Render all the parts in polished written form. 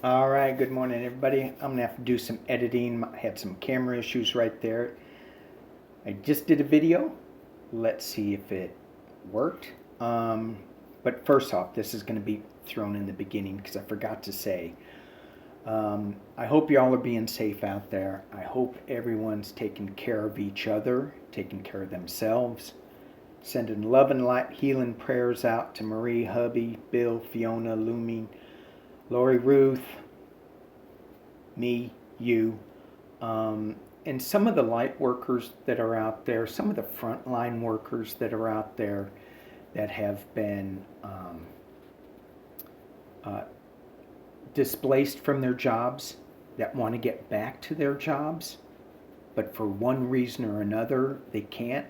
All right, good morning, everybody. I'm gonna have to do some editing. I had some camera issues right there. I just did a video. Let's see if it worked. But first off, this is gonna be thrown in the beginning because I forgot to say. I hope y'all are being safe out there. I hope everyone's taking care of each other, taking care of themselves. Sending love and light healing prayers out to Marie, hubby, Bill, Fiona, Lumi, Lori, Ruth, me, you, and some of the light workers that are out there, some of the frontline workers that are out there that have been uh, displaced from their jobs, that want to get back to their jobs, but for one reason or another they can't.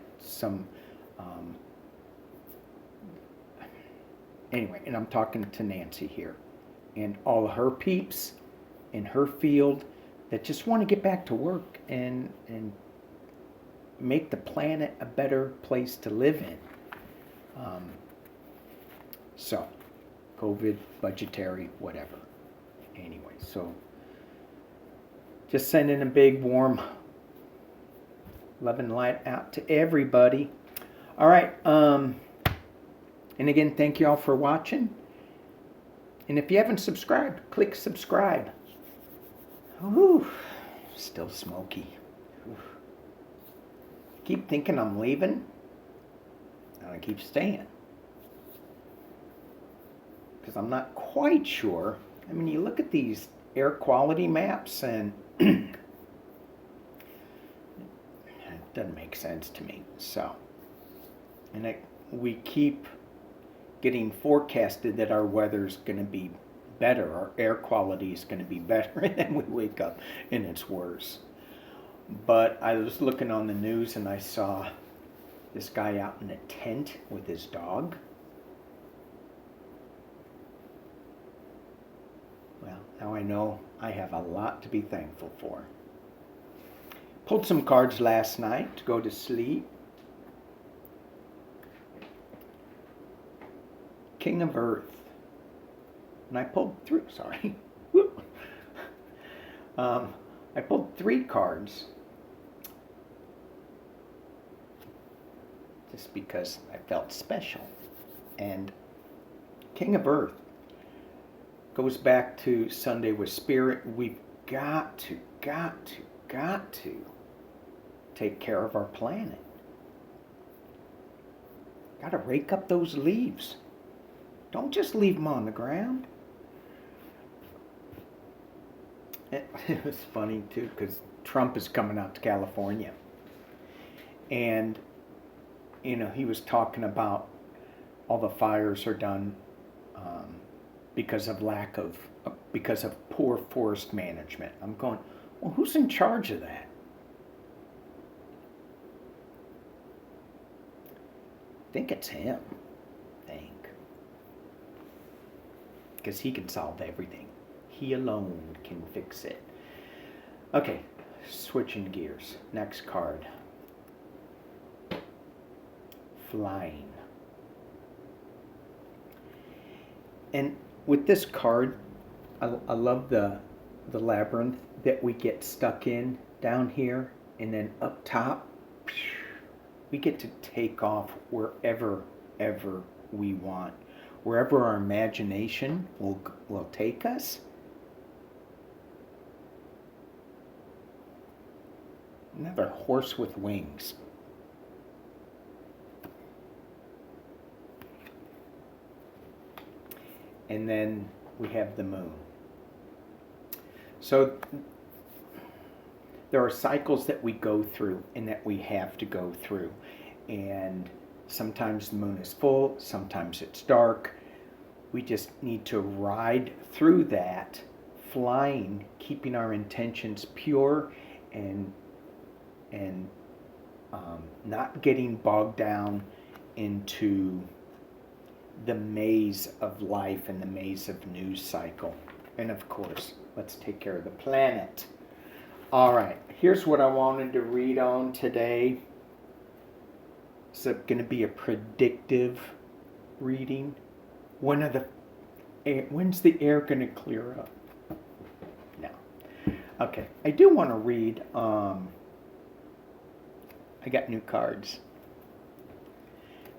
Anyway, and I'm talking to Nancy here and all of her peeps in her field that just want to get back to work and make the planet a better place to live in. So, COVID, budgetary, whatever. Anyway, so just sending a big warm love and light out to everybody. All right. And again, thank you all for watching. And if you haven't subscribed, click subscribe. Ooh, still smoky. Ooh. Keep thinking I'm leaving, and I keep staying. Because I'm not quite sure. I mean, you look at these air quality maps, and it doesn't make sense to me. So, and we keep getting forecasted that our weather's going to be better, our air quality is going to be better, and then we wake up and it's worse. But I was looking on the news and I saw this guy out in a tent with his dog. Well, now I know I have a lot to be thankful for. Pulled some cards last night to go to sleep. King of Earth. And I pulled through, sorry. I pulled 3 cards. Just because I felt special. And King of Earth goes back to Sunday with Spirit. We've got to take care of our planet. Got to rake up those leaves. Don't just leave them on the ground. It was funny too because Trump is coming out to California. And, you know, he was talking about all the fires are done because of poor forest management. I'm going, well, who's in charge of that? I think it's him. Because he can solve everything. He alone can fix it. Okay, switching gears. Next card. Flying. And with this card, I love the labyrinth that we get stuck in down here, and then up top, we get to take off wherever ever we want. Wherever our imagination will take us. Another horse with wings. And then we have the moon. So there are cycles that we go through and that we have to go through. And sometimes the moon is full, sometimes it's dark. We just need to ride through that, flying, keeping our intentions pure, and not getting bogged down into the maze of life and the maze of news cycle. And of course, let's take care of the planet. All right, here's what I wanted to read on today. It's going to be a predictive reading. When's the air going to clear up? Okay, I do want to read, I got new cards.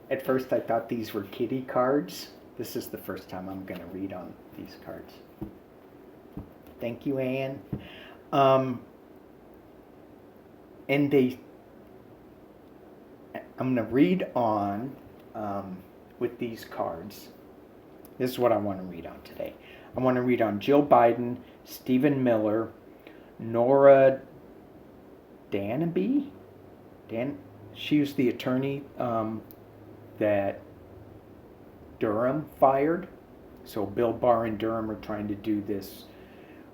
At first I thought these were kitty cards. This is the first time I'm going to read on these cards. Thank you, Anne. And I'm going to read on with these cards. This is what I want to read on today. I want to read on Jill Biden, Stephen Miller, Nora Danby. She was the attorney that Durham fired. So Bill Barr and Durham are trying to do this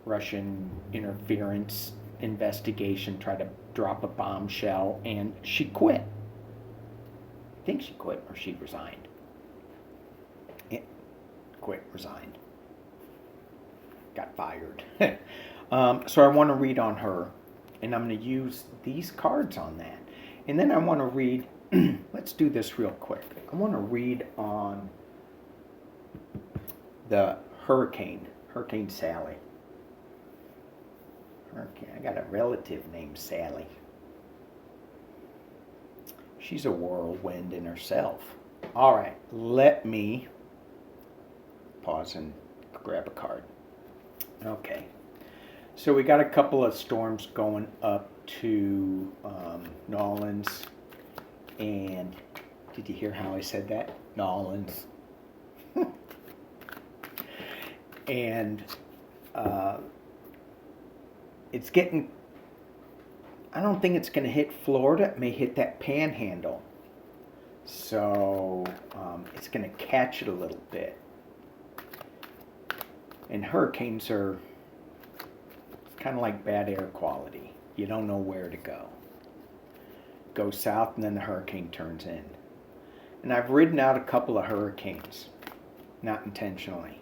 Russian interference investigation, try to drop a bombshell, and she quit. I think she quit or she resigned. Resigned. Got fired. So I want to read on her, and I'm going to use these cards on that. And then I want to read, let's do this real quick. I want to read on the Hurricane Sally. I got a relative named Sally. She's a whirlwind in herself. All right, let me pause and grab a card. Okay, so we got a couple of storms going up to Nolans, and did you hear how I said that? Nolans. And it's getting, I don't think it's going to hit Florida. It may hit that panhandle. So it's going to catch it a little bit. And hurricanes are kind of like bad air quality. You don't know where to go. Go south and then the hurricane turns in. And I've ridden out a couple of hurricanes, not intentionally.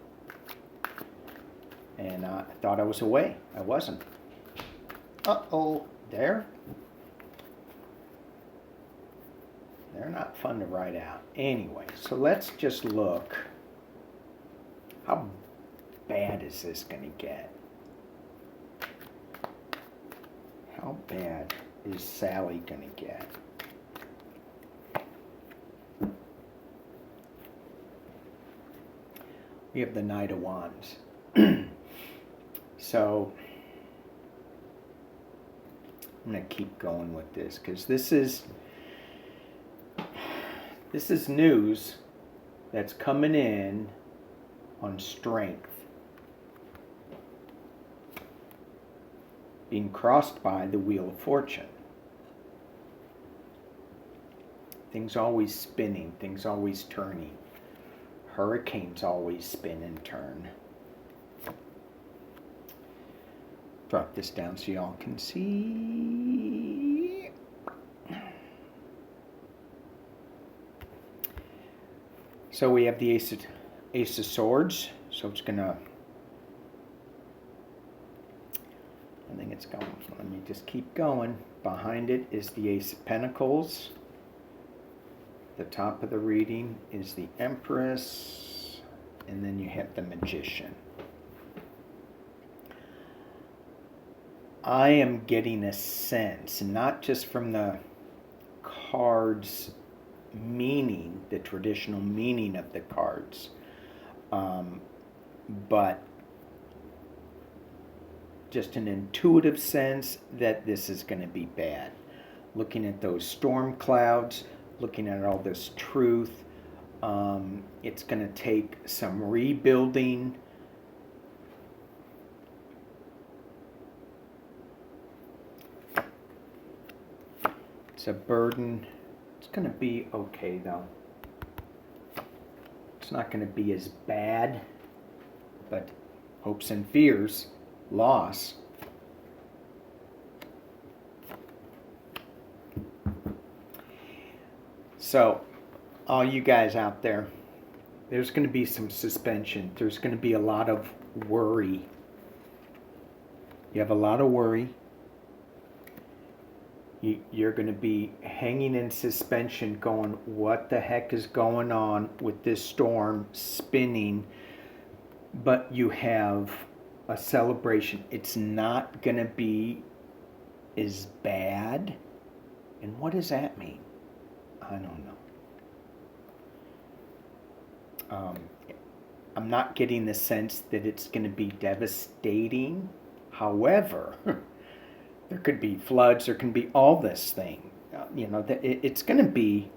And I thought I was away. I wasn't. Uh-oh, they're not fun to ride out. Anyway, so let's just look. How bad is this going to get? How bad is Sally going to get? We have the Knight of Wands. So I'm going to keep going with this because this is news that's coming in on strength, being crossed by the Wheel of Fortune. Things always spinning, things always turning. Hurricanes always spin and turn. Drop this down so y'all can see. So we have the Ace of Swords. So it's gonna, I think it's going. Let me just keep going. Behind it is the Ace of Pentacles. The top of the reading is the Empress, and then you have the Magician. I am getting a sense, not just from the cards meaning, the traditional meaning of the cards, but just an intuitive sense that this is going to be bad. Looking at those storm clouds, looking at all this truth, it's going to take some rebuilding. It's a burden. It's going to be okay though. It's not going to be as bad, but hopes and fears, loss. So, all you guys out there, there's going to be some suspension. There's going to be a lot of worry. You have a lot of worry. You're going to be hanging in suspension going, what the heck is going on with this storm spinning? But you have a celebration. It's not going to be as bad. And what does that mean? I don't know. I'm not getting the sense that it's going to be devastating. However, there could be floods, there can be all this thing. It's going to be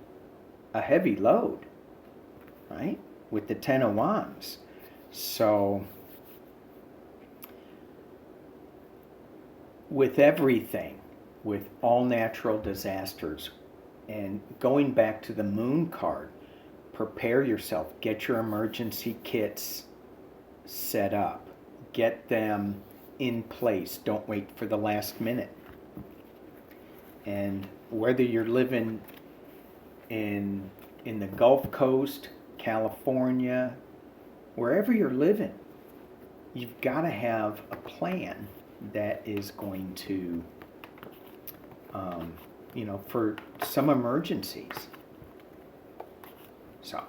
a heavy load, right? With the Ten of Wands. So, with everything, with all natural disasters, and going back to the Moon card, prepare yourself. Get your emergency kits set up. Get them in place. Don't wait for the last minute. And whether you're living in the Gulf Coast, California, wherever you're living, you've got to have a plan that is going to, for some emergencies. So,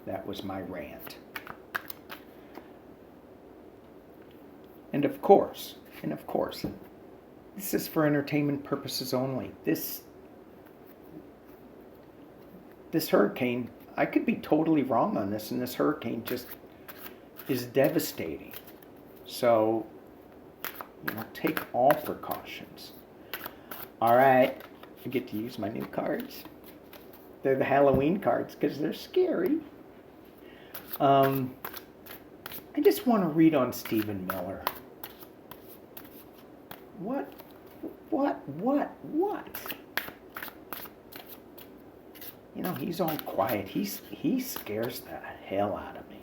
that was my rant. And of course, this is for entertainment purposes only. This hurricane, I could be totally wrong on this, and this hurricane just is devastating. So, take all precautions. All right, I get to use my new cards. They're the Halloween cards because they're scary. I just want to read on Stephen Miller. What? He's all quiet. He scares the hell out of me.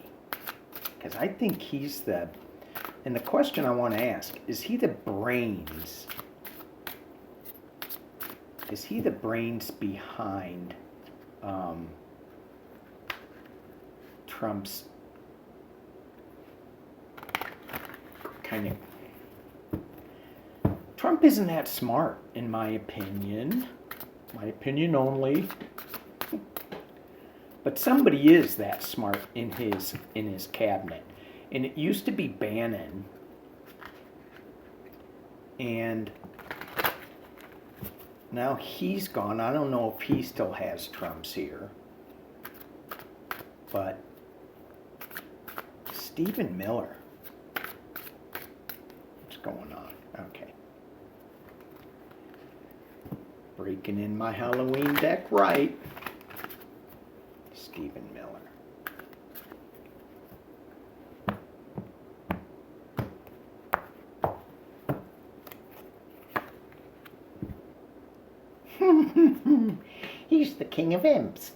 Because I think he's and the question I want to ask, is he the brains? Is he the brains behind Trump's kind of... Trump isn't that smart, in my opinion. My opinion only. But somebody is that smart in his cabinet. And it used to be Bannon. And now he's gone. I don't know if he still has Trump's ear. But Stephen Miller. What's going on? Okay. Breaking in my Halloween deck right. Stephen Miller. He's the king of imps.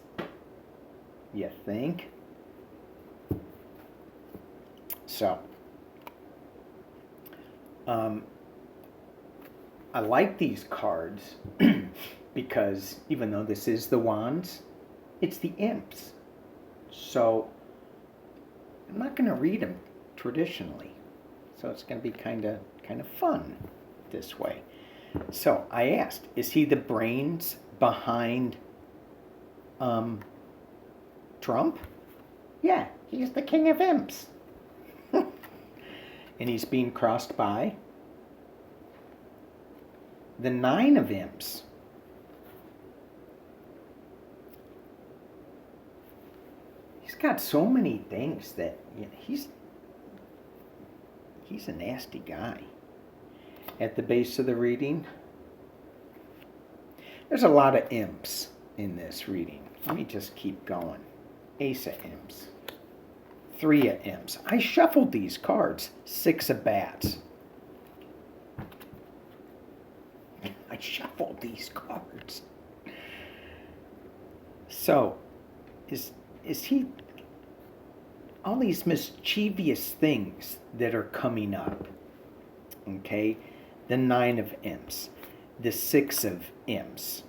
You think? So, I like these cards because even though this is the wands, it's the imps. So, I'm not going to read them traditionally. So it's going to be kind of fun this way. So I asked, is he the brains behind Trump? Yeah, he's the king of imps. And he's being crossed by the 9 of imps. He's got so many things that he's a nasty guy. At the base of the reading, there's a lot of imps in this reading. Let me just keep going. Ace of imps. 3 of imps. I shuffled these cards. 6 of bats. I shuffled these cards. So, is he... all these mischievous things that are coming up, okay? The 9 of imps, the 6 of imps.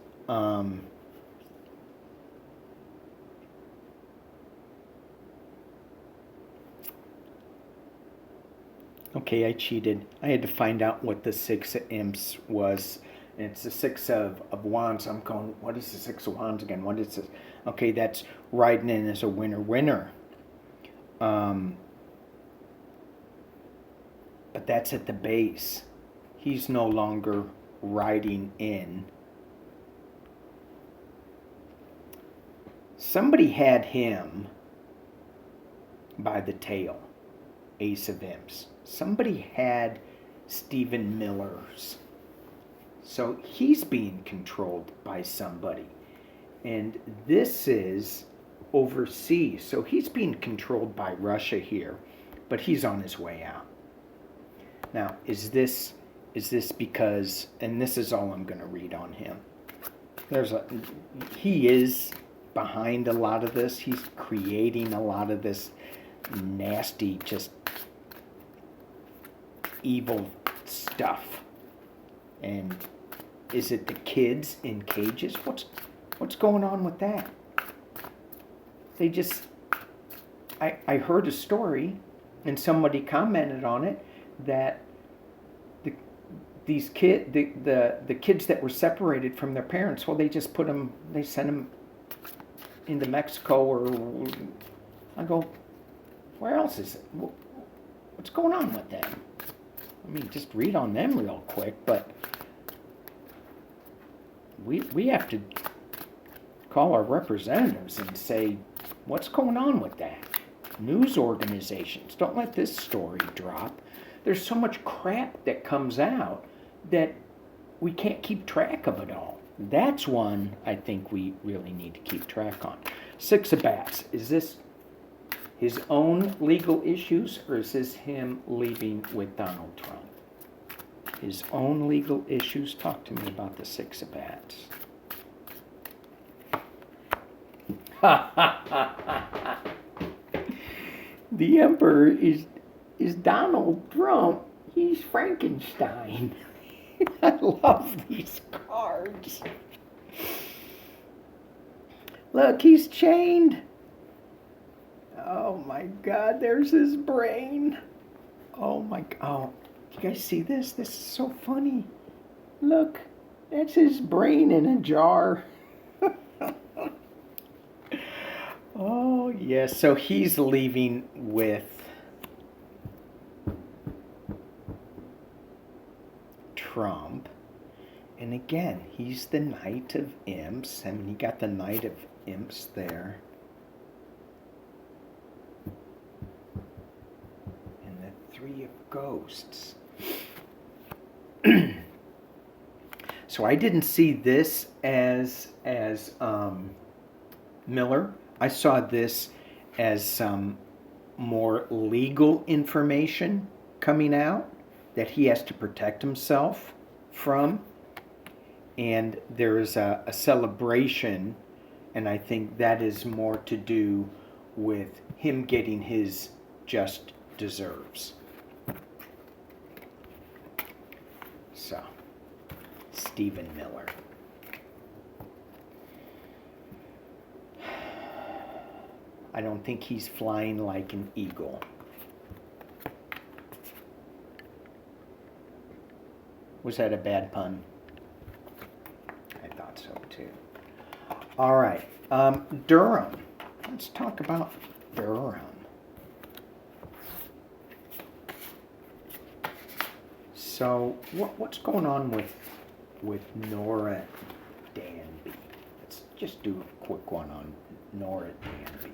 Okay, I cheated. I had to find out what the 6 of imps was. And it's the 6 of wands. I'm going, what is the 6 of wands again? What is this? Okay, that's riding in as a winner. but that's at the base. He's no longer riding in. Somebody had him by the tail, Ace of Imps. Somebody had Stephen Miller's. So he's being controlled by somebody. And this is overseas. So he's being controlled by Russia here, but he's on his way out. Now, is this because, and this is all I'm going to read on him. He is behind a lot of this. He's creating a lot of this nasty, just evil stuff. And is it the kids in cages? What's going on with that? They just, I heard a story, and somebody commented on it, that the kids that were separated from their parents, well, they just they sent them into Mexico, or I go, where else is it? What's going on with them? I mean, just read on them real quick, but we have to call our representatives and say, what's going on with that? News organizations, don't let this story drop. There's so much crap that comes out that we can't keep track of it all. That's one I think we really need to keep track on. Six of Bats, is this his own legal issues, or is this him leaving with Donald Trump? His own legal issues? Talk to me about the Six of Bats. The Emperor is Donald Trump. He's Frankenstein. I love these cards. Look, he's chained. Oh my God, there's his brain. Oh my God. Oh, you guys see this? This is so funny. Look, that's his brain in a jar. Oh, yes. So he's leaving with Trump. And again, he's the Knight of Imps. I mean, you got the Knight of Imps there. And the Three of Ghosts. So I didn't see this as Miller. I saw this as some more legal information coming out that he has to protect himself from. And there is a celebration, and I think that is more to do with him getting his just deserves. So, Stephen Miller. I don't think he's flying like an eagle. Was that a bad pun? I thought so too. All right, Durham. Let's talk about Durham. So, what's going on with Nora Danby? Let's just do a quick one on Nora Danby.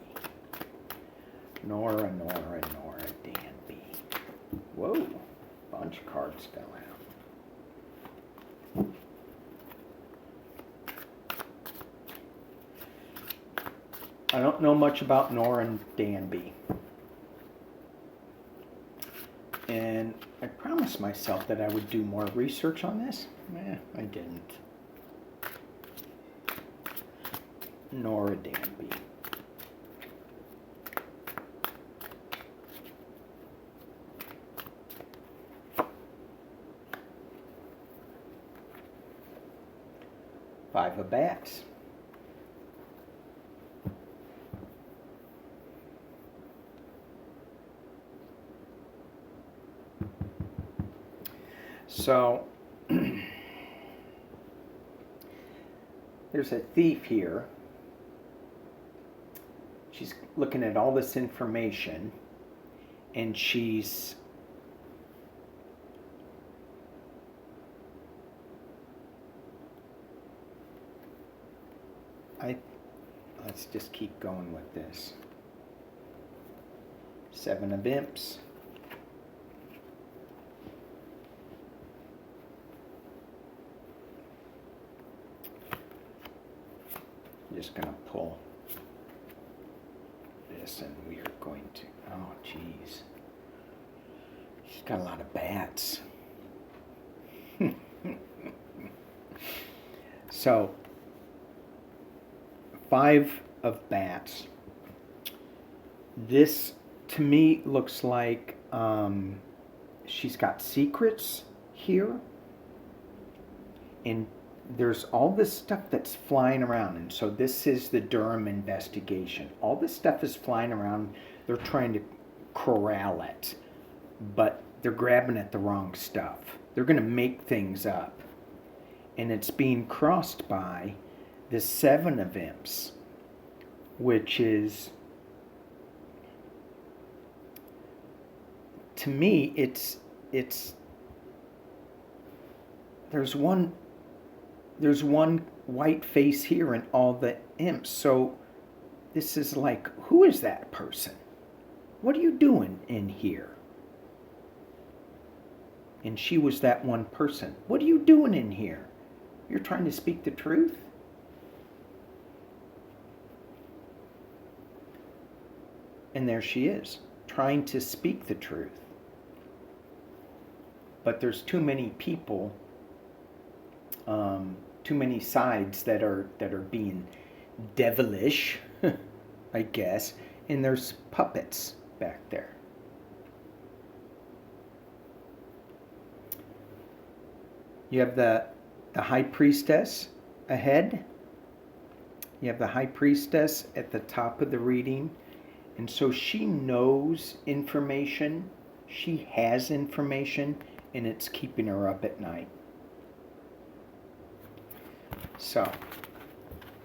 Nora Danby. Whoa, a bunch of cards fell out. I don't know much about Nora Danby. And I promised myself that I would do more research on this. I didn't. Nora Danby. Five of Bats. So, there's a thief here. She's looking at all this information, and she's let's just keep going with this. 7 of Imps. I'm just going to pull this, and we are going to, oh geez, she's got a lot of bats. So 5 of bats. This to me looks like she's got secrets here, and there's all this stuff that's flying around. And so this is the Durham investigation. All this stuff is flying around. They're trying to corral it, but they're grabbing at the wrong stuff. They're going to make things up, and it's being crossed by the 7 of Imps, which is, to me, it's there's one white face here and all the imps. So this is like, who is that person? What are you doing in here? And she was that one person. What are you doing in here? You're trying to speak the truth? And there she is, trying to speak the truth. But there's too many people, too many sides that are being devilish, I guess, and there's puppets back there. You have the High Priestess ahead. You have the High Priestess at the top of the reading. And so she knows information. She has information, and it's keeping her up at night. So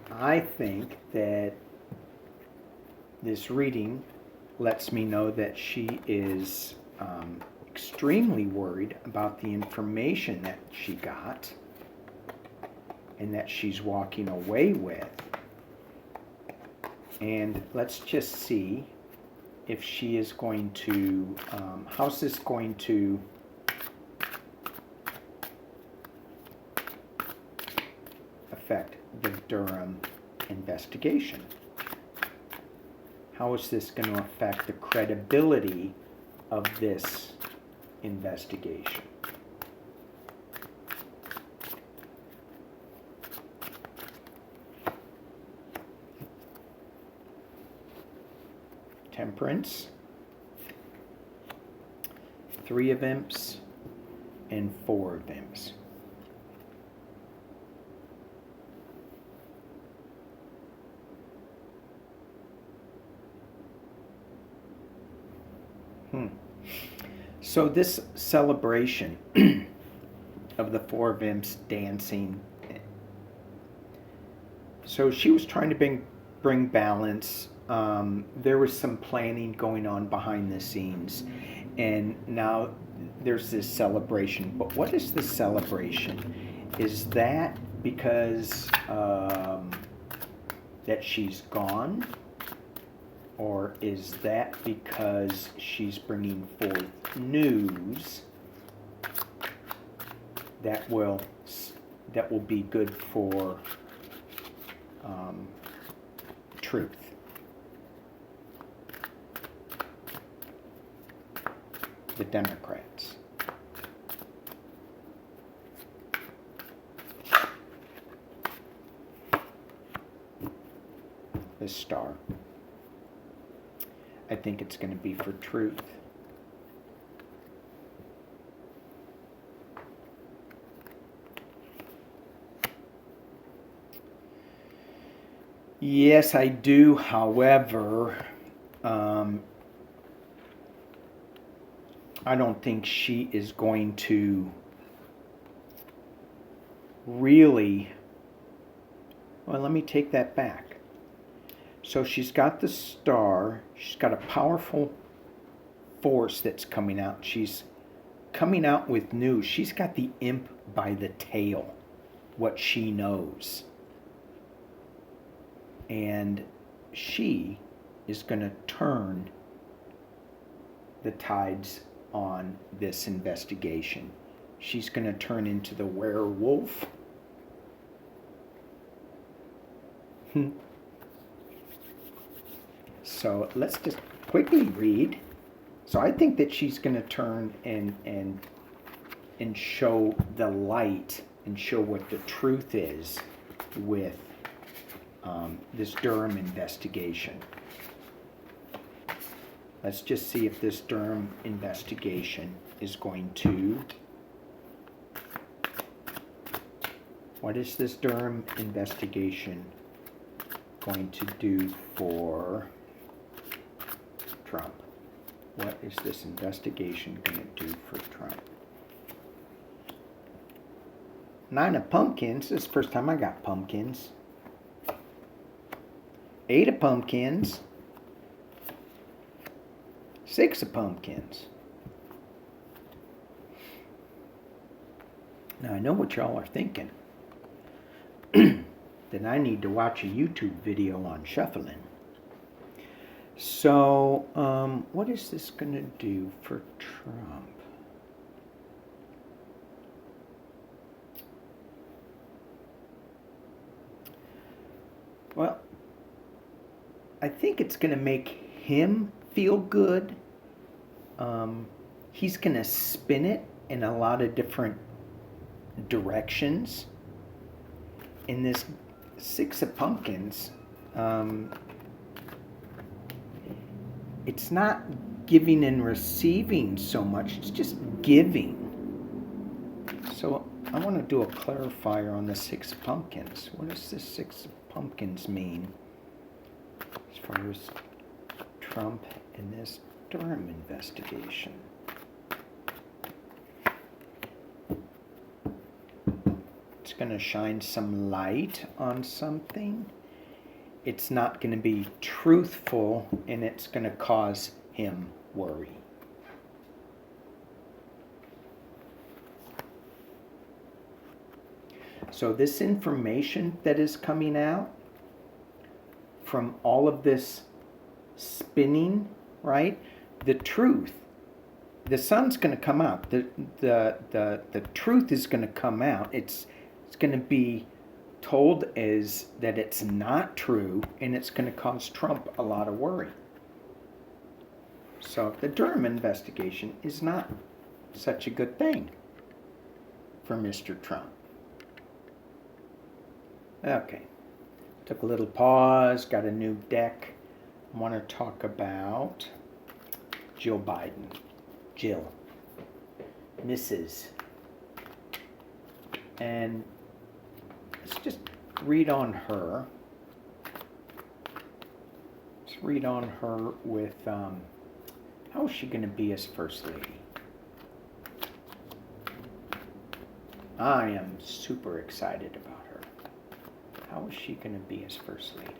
I think that this reading lets me know that she is extremely worried about the information that she got and that she's walking away with. And let's just see if she is going to, how's this going to affect the Durham investigation? How is this going to affect the credibility of this investigation? Temperance, 3 of Imps, and 4 of Imps. So this celebration of the 4 of Imps dancing, so she was trying to bring balance. There was some planning going on behind the scenes, and now there's this celebration. But what is the celebration? Is that because that she's gone? Or is that because she's bringing forth news that will be good for truth? The Democrats. The Star. I think it's going to be for truth. Yes, I do. However, I don't think she is going to really... Well, let me take that back. So she's got the Star. She's got a powerful force that's coming out. She's coming out with news. She's got the imp by the tail, what she knows. And she is going to turn the tides on this investigation. She's going to turn into the werewolf. So let's just quickly read. So I think that she's going to turn and show the light and show what the truth is with this Durham investigation. Let's just see if this Durham investigation is going to... What is this Durham investigation going to do for Trump? What is this investigation going to do for Trump? 9 of pumpkins. This is the first time I got pumpkins. 8 of pumpkins. 6 of pumpkins. Now I know what y'all are thinking. Then I need to watch a YouTube video on shuffling. So, what is this going to do for Trump? Well, I think it's going to make him feel good. He's going to spin it in a lot of different directions. In this 6 of pumpkins, it's not giving and receiving so much, it's just giving. So I want to do a clarifier on the 6 of pumpkins. What does this 6 of pumpkins mean as far as Trump and this Durham investigation? It's going to shine some light on something. It's not going to be truthful, and it's going to cause him worry. So this information that is coming out from all of this spinning, right? The truth, the sun's going to come out. The truth is going to come out. It's going to be told as that it's not true, and it's going to cause Trump a lot of worry. So the Durham investigation is not such a good thing for Mr. Trump. Okay, took a little pause, got a new deck. I want to talk about Jill Biden. Jill, Mrs. And let's just read on her. Let's read on her with, how is she going to be as First Lady? I am super excited about her. How is she going to be as First Lady?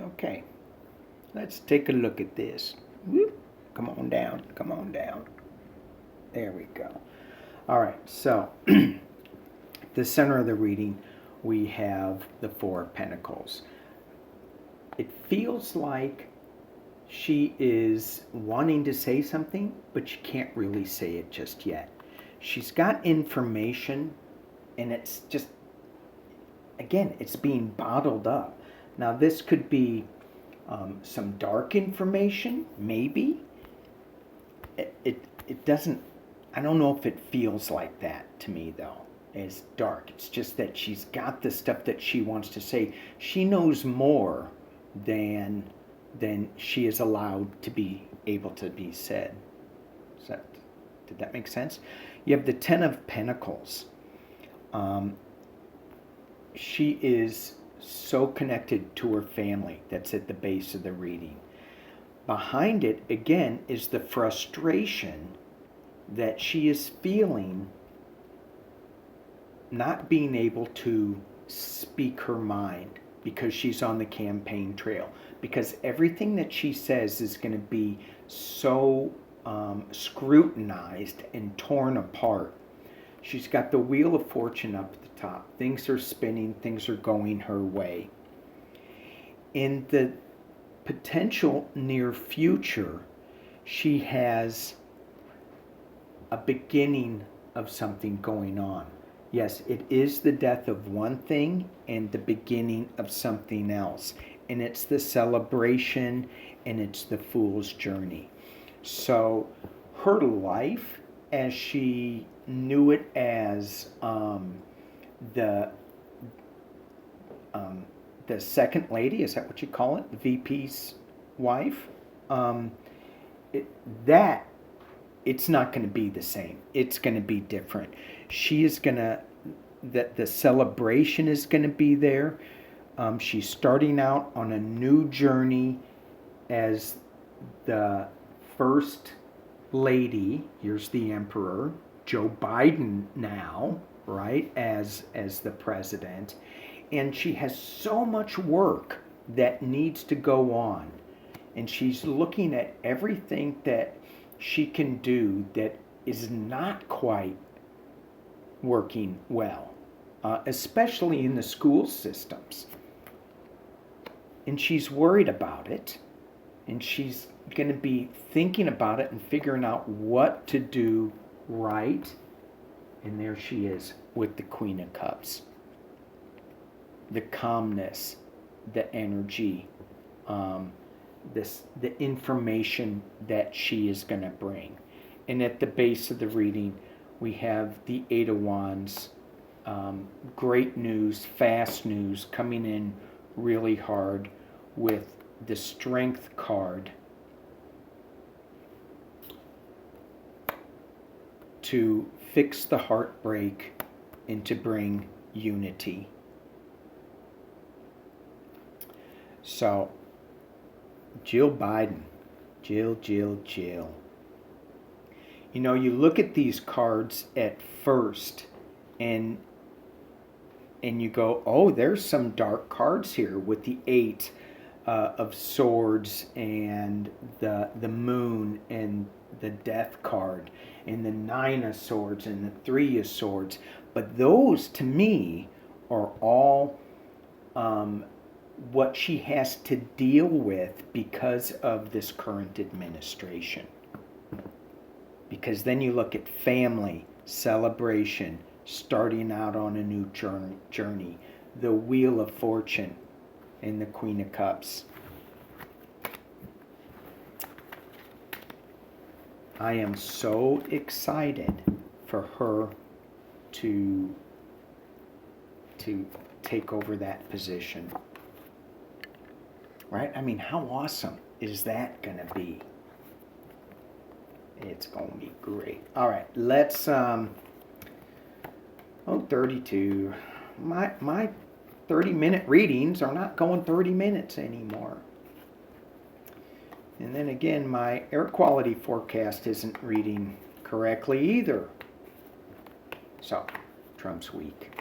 Okay, let's take a look at this. Whoop. Come on down, come on down. There we go. All right, so the center of the reading, we have the 4 of Pentacles. It feels like she is wanting to say something, but she can't really say it just yet. She's got information, and it's just, again, it's being bottled up. Now, this could be some dark information, maybe. It doesn't, I don't know if it feels like that to me, though. It's dark. It's just that she's got the stuff that she wants to say. She knows more than she is allowed to be able to be said. Did that make sense? You have the 10 of Pentacles. She is so connected to her family. That's at the base of the reading. Behind it, again, is the frustration that she is feeling not being able to speak her mind because she's on the campaign trail. Because everything that she says is going to be so scrutinized and torn apart. She's got the Wheel of Fortune up at the top. Things are spinning, things are going her way. In the potential near future, she has a beginning of something going on. Yes, it is the death of one thing and the beginning of something else. And it's the celebration and it's the fool's journey. So her life, as she knew it as the second lady, is that what you call it? The VP's wife? It's not going to be the same. It's going to be different. She is going to, the celebration is going to be there. She's starting out on a new journey as the first lady. Here's the emperor, Joe Biden now, right, as the president. And she has so much work that needs to go on. And she's looking at everything that she can do that is not quite working well, especially in the school systems. And she's worried about it, and she's going to be thinking about it and figuring out what to do right. And there she is with the Queen of Cups. The calmness, the energy, the information that she is going to bring. And at the base of the reading, we have the Eight of Wands. Great news, fast news, coming in really hard with the Strength card to fix the heartbreak and to bring unity. So, Jill Biden. Jill. You know, you look at these cards at first and you go, oh, there's some dark cards here with the Eight of Swords and the Moon and the Death card and the Nine of Swords and the Three of Swords. But those, to me, are all what she has to deal with because of this current administration. Because then you look at family, celebration, starting out on a new journey, the Wheel of Fortune, and the Queen of Cups. I am so excited for her to take over that position. Right? I mean, how awesome is that going to be? It's going to be great. All right, let's 32. My 30-minute readings are not going 30 minutes anymore. And then again, my air quality forecast isn't reading correctly either. So, Trump's week.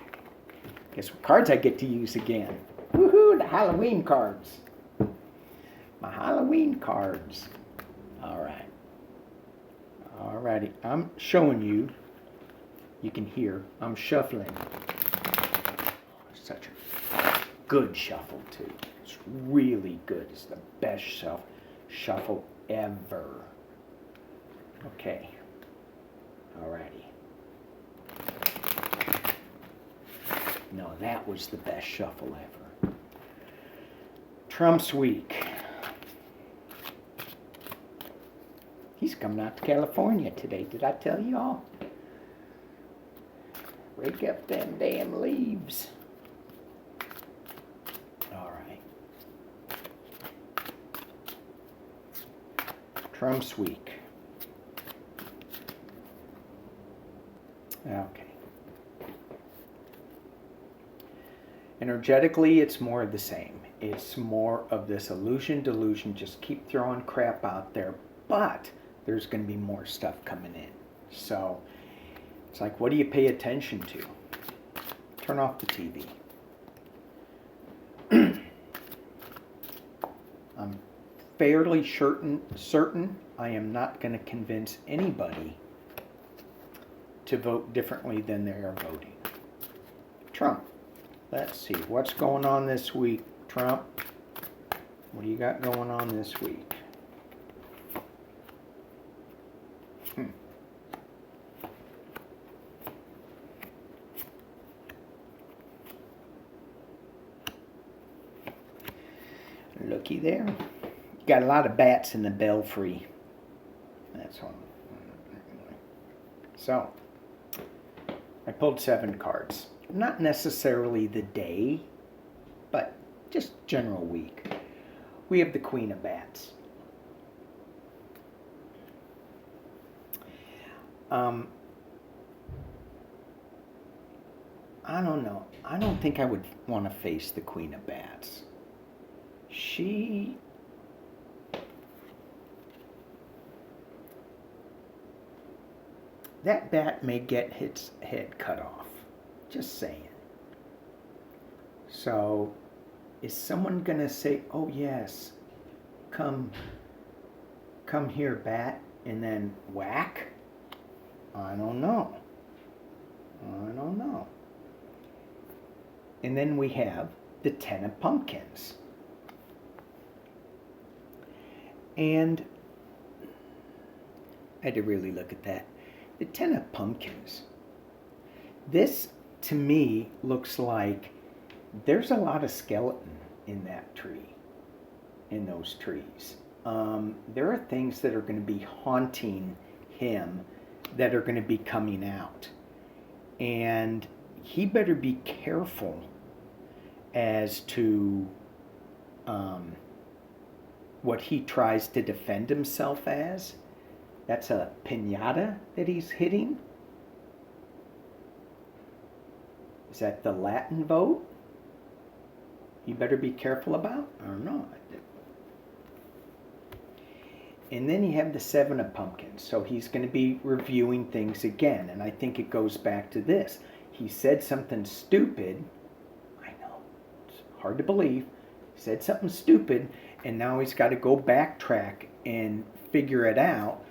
Guess what cards I get to use again? Woohoo, the Halloween cards. My Halloween cards. All right. Alrighty, I'm showing you. You can hear I'm shuffling. Such a good shuffle too. It's really good. It's the best shuffle ever. Okay. Alrighty. No, that was the best shuffle ever. Trump's week. He's coming out to California today. Did I tell you all? Rake up them damn leaves. All right. Trump's week. Okay. Energetically, it's more of the same. It's more of this illusion, delusion. Just keep throwing crap out there. But there's going to be more stuff coming in. So it's like, what do you pay attention to? Turn off the TV. I'm fairly certain I am not going to convince anybody to vote differently than they are voting. Trump. Let's see. What's going on this week, Trump? What do you got going on this week? Looky there. Got a lot of bats in the belfry. That's all. So, I pulled 7 cards. Not necessarily the day, but just general week. We have the Queen of Bats. I don't know. I don't think I would want to face the Queen of Bats. That bat may get its head cut off. Just saying. So, is someone going to say, oh yes, come here, bat, and then whack? I don't know. And then we have the 10 of Pumpkins. And I had to really look at that. The 10 of Pumpkins. This, to me, looks like there's a lot of skeleton in that tree, in those trees. There are things that are going to be haunting him that are going to be coming out. And he better be careful as to what he tries to defend himself as. That's a piñata that he's hitting. Is that the Latin vote? You better be careful about? I don't know. And then you have the 7 of Pumpkins. So he's going to be reviewing things again. And I think it goes back to this. He said something stupid. I know. It's hard to believe. He said something stupid. And now he's got to go backtrack and figure it out.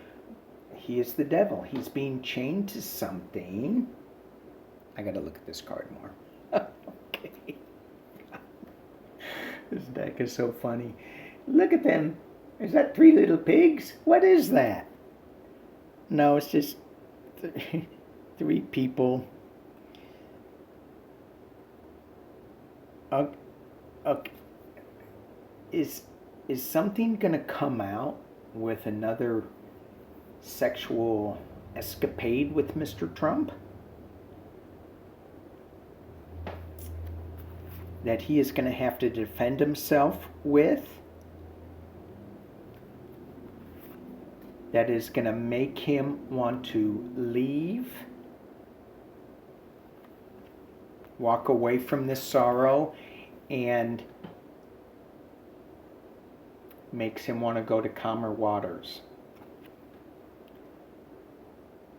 He is the devil. He's being chained to something. I got to look at this card more. Okay. This deck is so funny. Look at them. Is that 3 little pigs? What is that? No, it's just 3 people. Okay. Is something going to come out with another sexual escapade with Mr. Trump? That he is going to have to defend himself with? That is going to make him want to leave? Walk away from this sorrow, and makes him want to go to calmer waters.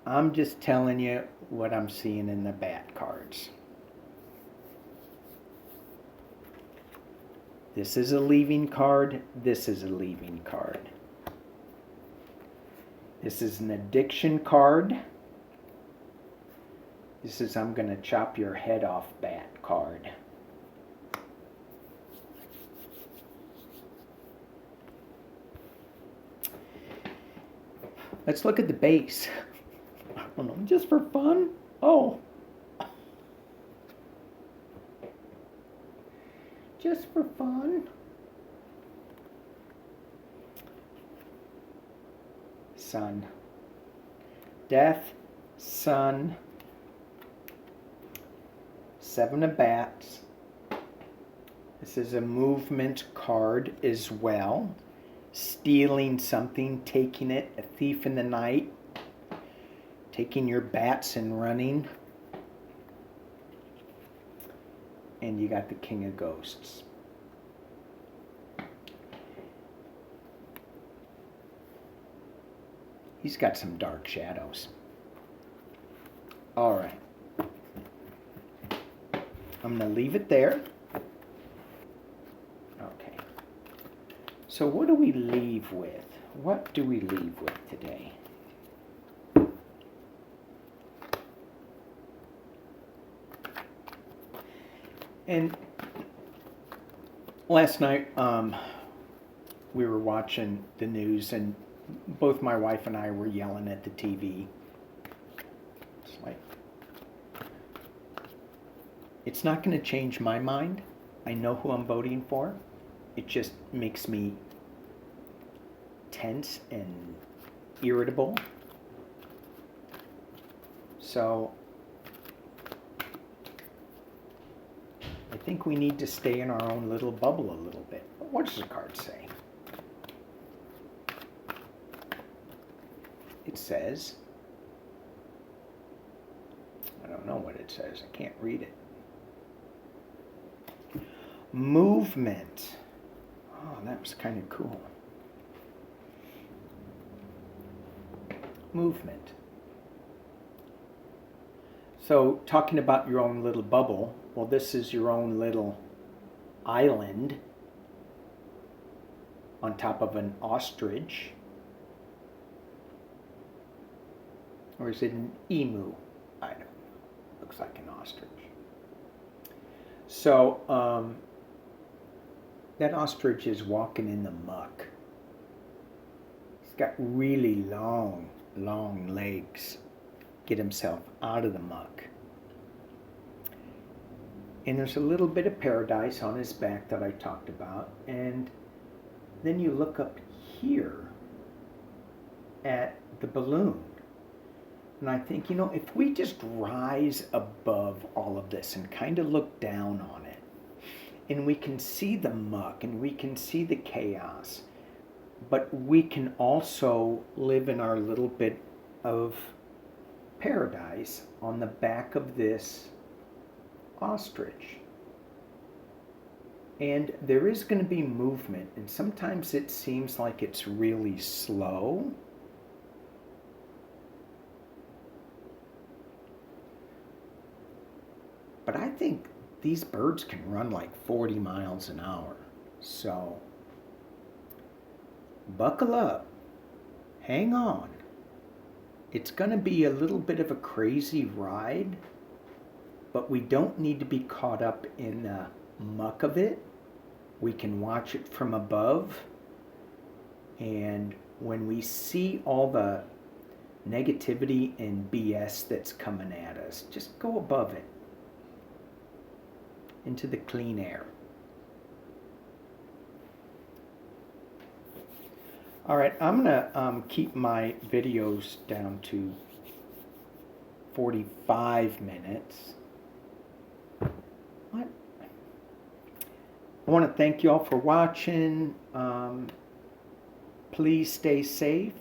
I'm just telling you what I'm seeing in the bat cards. This is a leaving card. This is a leaving card. This is an addiction card. This is I'm going to chop your head off bat card. Let's look at the base. I don't know, just for fun. Oh. Just for fun. Sun. Death, Sun. 7 of Bats. This is a movement card as well. Stealing something, taking it, a thief in the night. Taking your bats and running. And you got the King of Ghosts. He's got some dark shadows. All right. I'm going to leave it there. Okay. So what do we leave with? What do we leave with today? And last night we were watching the news, and both my wife and I were yelling at the TV. It's like, it's not going to change my mind. I know who I'm voting for. It just makes me tense and irritable. So I think we need to stay in our own little bubble a little bit. But what does the card say? It says, I don't know what it says. I can't read it. Movement. Oh, that was kind of cool. Movement. So, talking about your own little bubble, well, this is your own little island on top of an ostrich. Or is it an emu? I don't know. Looks like an ostrich. So, that ostrich is walking in the muck. He's got really long legs. Get himself out of the muck. And there's a little bit of paradise on his back that I talked about. And then you look up here at the balloon. And I think, if we just rise above all of this and kind of look down on it, and we can see the muck and we can see the chaos, but we can also live in our little bit of paradise on the back of this ostrich. And there is going to be movement, and sometimes it seems like it's really slow. But I think these birds can run like 40 miles an hour. So buckle up. Hang on. It's going to be a little bit of a crazy ride, but we don't need to be caught up in the muck of it. We can watch it from above. And when we see all the negativity and BS that's coming at us, just go above it into the clean air. All right, I'm gonna keep my videos down to 45 minutes. What? I want to thank you all for watching. Please stay safe.